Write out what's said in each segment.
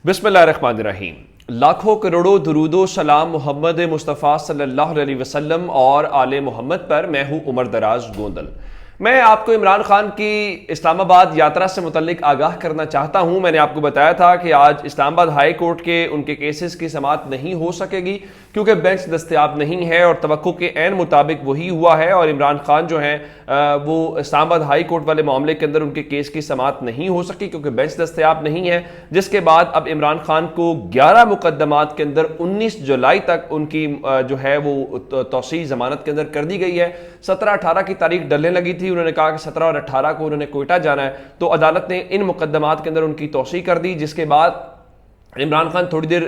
بسم اللہ الرحمن الرحیم۔ لاکھوں کروڑوں درود و سلام محمد مصطفیٰ صلی اللہ علیہ وسلم اور آل محمد پر۔ میں ہوں عمر دراز گوندل۔ میں آپ کو عمران خان کی اسلام آباد یاترا سے متعلق آگاہ کرنا چاہتا ہوں۔ میں نے آپ کو بتایا تھا کہ آج اسلام آباد ہائی کورٹ کے ان کے کیسز کی سماعت نہیں ہو سکے گی کیونکہ بینچ دستیاب نہیں ہے، اور توقع کے عین مطابق وہی ہوا ہے، اور عمران خان جو ہیں وہ اسلام آباد ہائی کورٹ والے معاملے کے اندر ان کے کیس کی سماعت نہیں ہو سکی کیونکہ بینچ دستیاب نہیں ہے، جس کے بعد اب عمران خان کو 11 مقدمات کے اندر 19 جولائی تک ان کی جو ہے وہ توسیع ضمانت کے اندر کر دی گئی ہے۔ 17-18 کی تاریخ ڈلنے لگی تھی، انہوں نے کہا کہ 17 اور 18 کو انہوں نے کوئٹہ جانا ہے، تو عدالت نے ان مقدمات کے اندر ان کی توسیع کر دی، جس کے بعد عمران خان تھوڑی دیر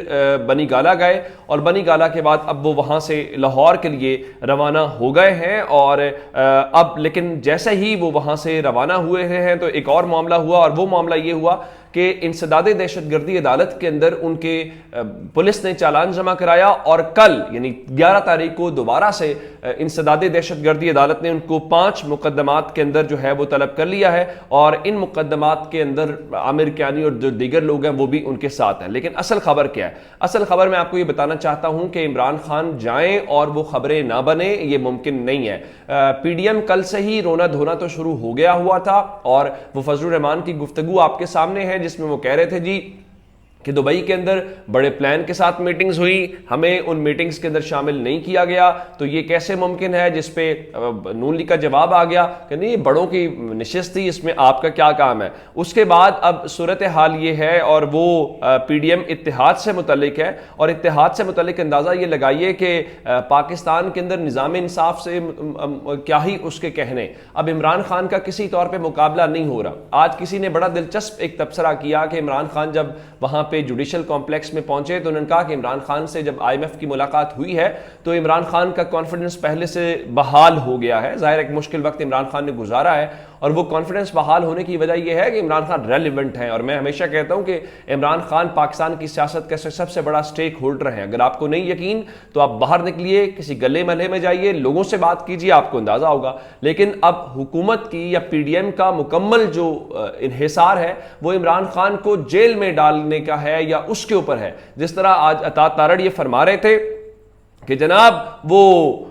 بنی گالہ گئے، اور بنی گالہ کے بعد اب وہ وہاں سے لاہور کے لیے روانہ ہو گئے ہیں، اور اب لیکن جیسے ہی وہ وہاں سے روانہ ہوئے ہیں تو ایک اور معاملہ ہوا، اور وہ معاملہ یہ ہوا کہ انسداد دہشت گردی عدالت کے اندر ان کے پولیس نے چالان جمع کرایا، اور کل یعنی 11 تاریخ کو دوبارہ سے انسداد دہشت گردی عدالت نے ان کو 5 مقدمات کے اندر جو ہے وہ طلب کر لیا ہے، اور ان مقدمات کے اندر عامر کیانی اور جو دیگر لوگ ہیں وہ بھی ان کے ساتھ ہیں۔ لیکن اصل خبر کیا ہے؟ اصل خبر میں آپ کو یہ بتانا چاہتا ہوں کہ عمران خان جائیں اور وہ خبریں نہ بنیں، یہ ممکن نہیں ہے۔ پی ڈی ایم کل سے ہی رونا دھونا تو شروع ہو گیا ہوا تھا، اور وہ فضل الرحمان کی گفتگو آپ کے سامنے ہے جس میں وہ کہہ رہے تھے جی کہ دبئی کے اندر بڑے پلان کے ساتھ میٹنگز ہوئی، ہمیں ان میٹنگز کے اندر شامل نہیں کیا گیا، تو یہ کیسے ممکن ہے؟ جس پہ نون لیگ کا جواب آ گیا کہ نہیں، بڑوں کی نشست تھی، اس میں آپ کا کیا کام ہے؟ اس کے بعد اب صورتحال یہ ہے، اور وہ پی ڈی ایم اتحاد سے متعلق ہے، اور اتحاد سے متعلق اندازہ یہ لگائیے کہ پاکستان کے اندر نظام انصاف سے کیا ہی اس کے کہنے، اب عمران خان کا کسی طور پہ مقابلہ نہیں ہو رہا۔ آج کسی نے بڑا دلچسپ ایک تبصرہ کیا کہ عمران خان جب وہاں پہ جوڈیشل کمپلیکس میں پہنچے تو انہوں نے کہا کہ عمران خان سے جب آئی ایم ایف کی ملاقات ہوئی ہے تو عمران خان کا کانفیڈنس پہلے سے بحال ہو گیا ہے۔ ظاہر ایک مشکل وقت عمران خان نے گزارا ہے، اور وہ کانفیڈنس بحال ہونے کی وجہ یہ ہے کہ عمران خان ریلیونٹ ہیں، اور میں ہمیشہ کہتا ہوں کہ عمران خان پاکستان کی سیاست کا سب سے بڑا سٹیک ہولڈر ہیں۔ اگر آپ کو نہیں یقین تو آپ باہر نکلیے، کسی گلے محلے میں جائیے، لوگوں سے بات کیجیے، آپ کو اندازہ ہوگا۔ لیکن اب حکومت کی یا پی ڈی ایم کا مکمل جو انحصار ہے وہ عمران خان کو جیل میں ڈالنے کا ہے یا اس کے اوپر ہے۔ جس طرح آج عطا تارڑ یہ فرما رہے تھے کہ جناب وہ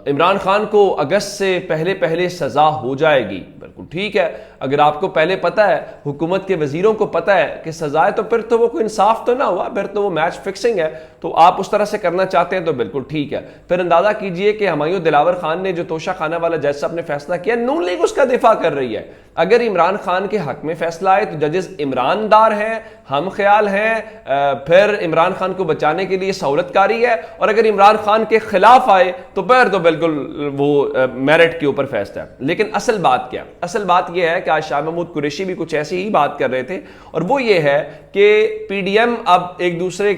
عمران خان کو اگست سے پہلے سزا ہو جائے گی، بالکل ٹھیک ہے۔ اگر آپ کو پہلے پتہ ہے، حکومت کے وزیروں کو پتہ ہے کہ سزا ہے، تو پھر تو وہ کوئی انصاف تو نہ ہوا، پھر تو وہ میچ فکسنگ ہے، تو آپ اس طرح سے کرنا چاہتے ہیں تو بالکل ٹھیک ہے۔ پھر اندازہ کیجئے کہ ہمایوں دلاور خان نے جو توشہ خانہ والا جج صاحب نے فیصلہ کیا، نون لیگ اس کا دفاع کر رہی ہے۔ اگر عمران خان کے حق میں فیصلہ آئے تو ججز عمران دار ہیں، ہم خیال ہیں، پھر عمران خان کو بچانے کے لیے سہولت کاری ہے، اور اگر عمران خان کے خلاف آئے تو پھر تو بالکل وہ میرٹ کے اوپر فیصلہ ہے۔ لیکن اصل بات کیا؟ اصل بات یہ ہے کہ آج شاہ محمود قریشی بھی کچھ ایسی ہی بات کر رہے تھے، اور وہ یہ ہے کہ پی ڈی ایم اب ایک دوسرے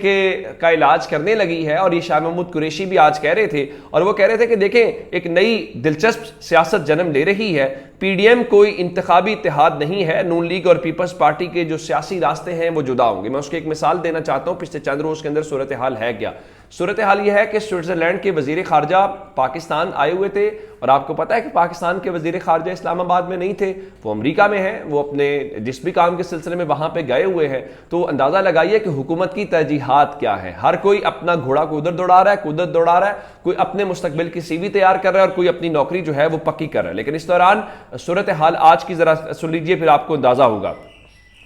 کا علاج کرنے لگی ہے، اور یہ شاہ محمود قریشی بھی آج کہہ رہے تھے، اور وہ کہہ رہے تھے کہ دیکھیں ایک نئی دلچسپ سیاست جنم لے رہی ہے۔ پی ڈی ایم کوئی انتخابی اتحاد نہیں ہے، نون لیگ اور پیپلز پارٹی کے جو سیاسی راستے ہیں وہ جدا ہوں گے۔ میں اس کی ایک مثال دینا چاہتا ہوں، پچھلے چند روز کے اندر صورتحال ہے کیا؟ صورتحال یہ ہے کہ سوئٹزرلینڈ کے وزیر خارجہ پاکستان آئے ہوئے تھے، اور آپ کو پتہ ہے کہ پاکستان کے وزیر خارجہ اسلام آباد میں نہیں تھے، وہ امریکہ میں ہیں، وہ اپنے جس بھی کام کے سلسلے میں وہاں پہ گئے ہوئے ہیں۔ تو اندازہ لگائیے کہ حکومت کی ترجیحات کیا ہے۔ ہر کوئی اپنا گھوڑا کو ادھر دوڑا رہا ہے، کو ادھر دوڑا رہا ہے، کوئی اپنے مستقبل کی سی وی تیار کر رہا ہے، اور کوئی اپنی نوکری جو ہے وہ پکی کر رہا ہے۔ لیکن اس دوران صورتحال آج کی ذرا سن لیجئے، پھر آپ کو اندازہ ہوگا۔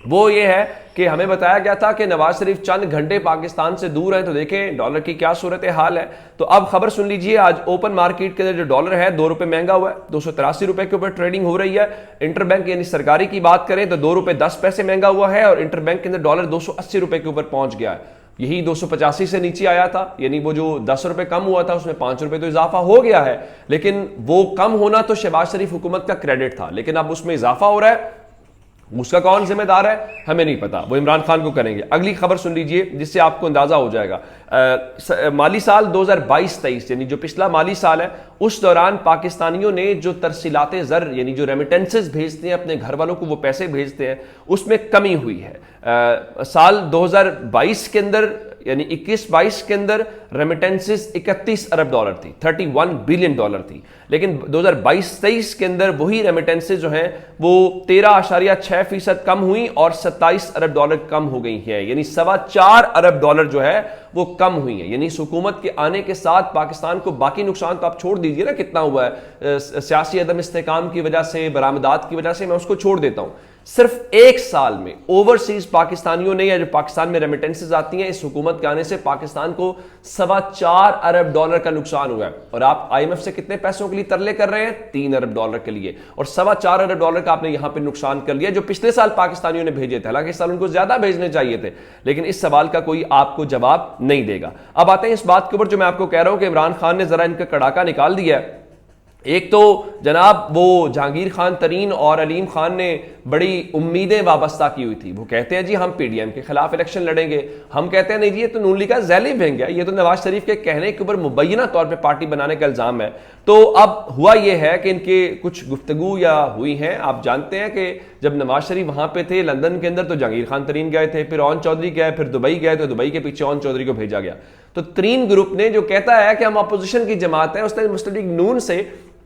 وہ یہ ہے کہ ہمیں بتایا گیا تھا کہ نواز شریف چند گھنٹے پاکستان سے دور ہیں، تو دیکھیں ڈالر کی کیا صورتحال ہے۔ تو اب خبر سن لیجئے، آج اوپن مارکیٹ کے اندر جو ڈالر ہے 2 روپے مہنگا ہوا ہے، 283 روپے کے اوپر ٹریڈنگ ہو رہی ہے۔ انٹر بینک یعنی سرکاری کی بات کریں تو 2 روپے 10 پیسے مہنگا ہوا ہے، اور انٹر بینک کے اندر ڈالر 280 روپے کے اوپر پہنچ گیا ہے۔ یہی 285 سے نیچے آیا تھا، یعنی وہ جو 10 روپے کم ہوا تھا اس میں 5 روپے تو اضافہ ہو گیا ہے، لیکن وہ کم ہونا تو شہباز شریف حکومت کا کریڈٹ تھا، لیکن اب اس میں اضافہ ہو رہا ہے۔ اس کا کون ذمہ دار ہے ہمیں نہیں پتا، وہ عمران خان کو کریں گے۔ اگلی خبر سن لیجئے جس سے آپ کو اندازہ ہو جائے گا۔ مالی سال 2022-23 یعنی جو پچھلا مالی سال ہے، اس دوران پاکستانیوں نے جو ترسیلات زر یعنی جو ریمیٹنسز بھیجتے ہیں اپنے گھر والوں کو، وہ پیسے بھیجتے ہیں، اس میں کمی ہوئی ہے۔ سال 2022 کے اندر यानी 21-22 के अंदर रेमिटेंसेस 31 अरब डॉलर थी, 31 बिलियन डॉलर थी। लेकिन 2022-23 के अंदर वही रेमिटेंसेस जो हैं वो 13.6% कम हुई और 27 अरब डॉलर कम हो गई है, यानी 4.25 अरब डॉलर जो है वो कम हुई है। यानी इस हुकूमत के आने के साथ पाकिस्तान को बाकी नुकसान तो आप छोड़ दीजिए ना कितना हुआ है, सियासी अदम इस्तेकाम की वजह से, बरामदात की वजह से, मैं उसको छोड़ देता हूं। सिर्फ एक साल में ओवरसीज पाकिस्तानियों ने, या जो पाकिस्तान में रेमिटेंसेस आती हैं, इस हुकूमत के आने से पाकिस्तान को 4.25 अरब डॉलर का नुकसान हुआ है। और आप IMF से कितने पैसों के लिए तरले कर रहे हैं? 3 अरब डॉलर के लिए, और 4.25 अरब डॉलर का आपने यहां पे नुकसान कर लिया जो पिछले साल पाकिस्तानियों ने भेजे थे। हालांकि इस साल उनको ज्यादा भेजने चाहिए थे, लेकिन इस सवाल का कोई आपको जवाब नहीं देगा। अब आते हैं इस बात के ऊपर जो मैं आपको कह रहा हूं कि इमरान खान ने जरा इनका कड़ाका निकाल दिया है। एक तो जनाब वो जहांगीर खान तरीन और अलीम खान ने बड़ी उम्मीदें वाबस्ता की हुई थी। वो कहते हैं जी हम PDM के खिलाफ इलेक्शन लड़ेंगे, हम कहते हैं नहीं जी ये तो नून लीग का ज़ैली विंग है, ये तो नवाज शरीफ के कहने के ऊपर मुबैना तौर पे पार्टी बनाने का इल्ज़ाम है। तो अब हुआ ये है कि इनके कुछ गुफ्तगू या हुई हैं। आप जानते हैं कि जब नवाज शरीफ वहां पे थे लंदन के अंदर तो जहांगीर खान तरीन गए थे, फिर ओन चौधरी गए, फिर दुबई गए, तो दुबई के पीछे ओन चौधरी को भेजा गया। तो तरीन ग्रुप ने जो कहता है कि हम अपोजिशन की जमात है, उसने मुस्लिम लीग नून से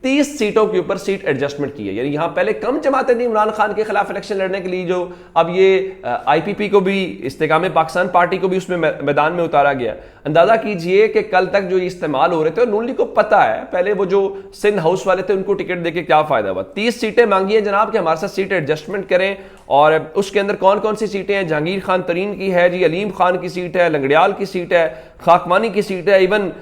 30 सीटों के ऊपर सीट एडजस्टमेंट की है। यानी यहां पहले कम जमातें थी इमरान खान के खिलाफ इलेक्शन लड़ने के लिए, जो अब ये IPP को भी, इस्तेकाम पाकिस्तान पार्टी को भी उसमें मैदान में उतारा गया। अंदाजा कीजिए कि कल तक जो इस्तेमाल हो रहे थे, और नून लीग को पता है, पहले वो जो सिंध हाउस वाले थे उनको टिकट देके क्या फायदा हुआ। 30 सीटें मांगी है जनाब कि हमारे साथ सीट एडजस्टमेंट करें, और उसके अंदर कौन कौन सी सीटें हैं? जहांगीर खान तरीन की है जी, अलीम खान की सीट है, लंगड़ियाल की सीट है, खाकमानी की सीट है, इवन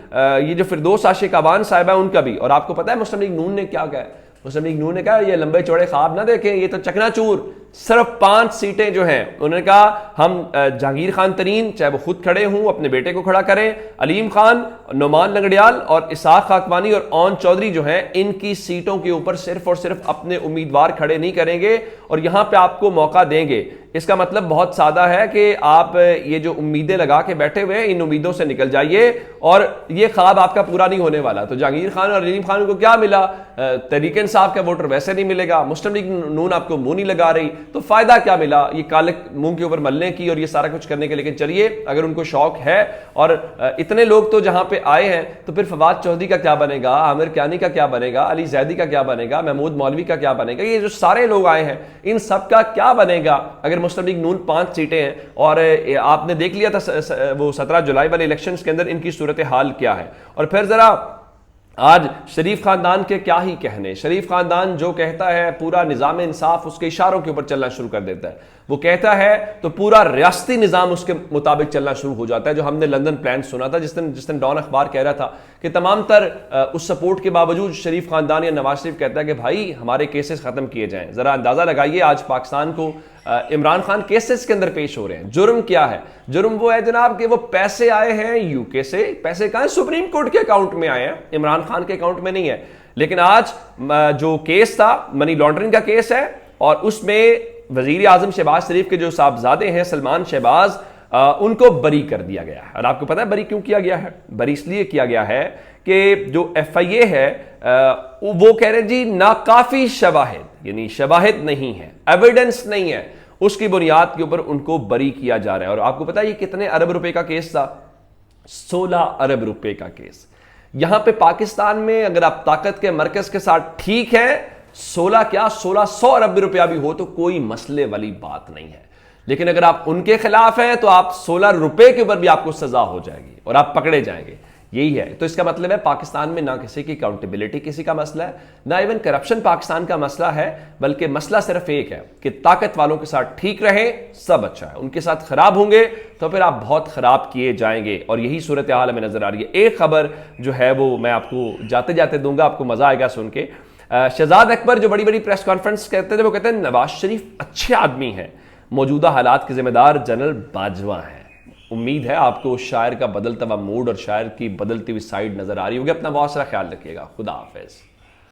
ये जो फिरदौस आशिक अबान साहिब है उनका भी। और आपको पता है मुस्लिम लीग नून ने क्या कहा? मुस्लिम लीग नून ने कहा ये लंबे चौड़े ख्वाब ना देखें, ये तो चकनाचूर, सिर्फ 5 सीटें जो हैं, उन्होंने कहा हम जहांगीर खान तरीन चाहे वो खुद खड़े हों, अपने बेटे को खड़ा करें, अलीम खान, नोमान लंगड़ियाल और इसाक खाकवानी और ओन चौधरी जो हैं, इनकी सीटों के ऊपर सिर्फ और सिर्फ अपने उम्मीदवार खड़े नहीं करेंगे और यहां पे आपको मौका देंगे। इसका मतलब बहुत सादा है कि आप ये जो उम्मीदें लगा के बैठे हुए हैं, इन उम्मीदों से निकल जाइए और ये ख्वाब आपका पूरा नहीं होने वाला। तो जहांगीर खान और अलीम खान को क्या मिला? तहरीक इंसाफ का वोटर वैसे नहीं मिलेगा, मुस्लिम लीग नून आपको मुंह नहीं लगा रही, तो फायदा क्या मिला ये काले मुंह के ऊपर मलने की और ये सारा कुछ करने के। लेकिन चलिए, अगर उनको शौक है और इतने लोग तो जहां पे आए हैं, तो फिर फवाद चौधरी का क्या बनेगा, आमिर कियानी का क्या बनेगा, अली जैदी का क्या बनेगा, महमूद मौलवी का क्या बनेगा? ये जो सारे लोग आए हैं, इन सब का क्या बनेगा अगर मुस्लिम लीग नून 5 सीटें हैं? और आपने देख लिया था वो 17 जुलाई वाले इलेक्शंस के अंदर इनकी सूरत हाल क्या है। और फिर जरा आज शरीफ खानदान के क्या ही कहने। शरीफ खानदान जो कहता है पूरा निज़ाम इंसाफ उसके इशारों के ऊपर चलना शुरू कर देता है। वो कहता है तो पूरा रियासती निज़ाम उसके मुताबिक चलना शुरू हो जाता है। जो हमने लंदन प्लान सुना था, जिस दिन डॉन अखबार कह रहा था कि तमाम तर उस सपोर्ट के बावजूद शरीफ खानदान या नवाज शरीफ कहता है कि भाई हमारे केसेस खत्म किए जाएं। जरा अंदाजा लगाइए आज पाकिस्तान को इमरान खान केसेस के अंदर पेश हो रहे हैं। जुर्म क्या है? जुर्म वो है जनाब कि वो पैसे आए हैं यूके से। पैसे कहां? सुप्रीम कोर्ट के अकाउंट में आए हैं, इमरान खान के अकाउंट में नहीं है। लेकिन आज जो केस था मनी लॉन्ड्रिंग का केस है, और उसमें वजीर आजम शहबाज शरीफ के जो साहबजादे हैं सलमान शहबाज, उनको बरी कर दिया गया है। और आपको पता है बरी क्यों किया गया है? बरी इसलिए किया गया है कि जो FIA है वो कह रहे जी नाकाफी शवाहिद, यानी शवाहिद नहीं है, एविडेंस नहीं है, उसकी बुनियाद के ऊपर उनको बरी किया जा रहा है। और आपको पता है ये कितने अरब रुपए का केस था? 16 अरब रुपए का केस। यहां पे पाकिस्तान में अगर आप ताकत के मरकज के साथ ठीक है, 16 क्या 1600 अरब रुपया भी हो तो कोई मसले वाली बात नहीं है। लेकिन अगर आप उनके खिलाफ हैं तो आप 16 रुपए के ऊपर भी आपको सजा हो जाएगी और आप पकड़े जाएंगे। यही है। तो इसका मतलब है पाकिस्तान में ना किसी की अकाउंटेबिलिटी किसी का मसला है, ना इवन करप्शन पाकिस्तान का मसला है, बल्कि मसला सिर्फ एक है कि ताकत वालों के साथ ठीक रहे, सब अच्छा है, उनके साथ खराब होंगे तो फिर आप बहुत खराब किए जाएंगे। और यही सूरत हाल हमें नजर आ रही है। एक खबर जो है वो मैं आपको जाते जाते दूंगा, आपको मजा आएगा सुन के। शहजाद अकबर जो बड़ी बड़ी प्रेस कॉन्फ्रेंस कहते थे, वो कहते हैं नवाज शरीफ अच्छे आदमी हैं, मौजूदा हालात के जिम्मेदार जनरल बाजवा हैं। उम्मीद है आपको शायर का बदलता हुआ मूड और शायर की बदलती हुई साइड नजर आ रही होगी। अपना बहुत सारा ख्याल रखिएगा। खुदा हाफिज।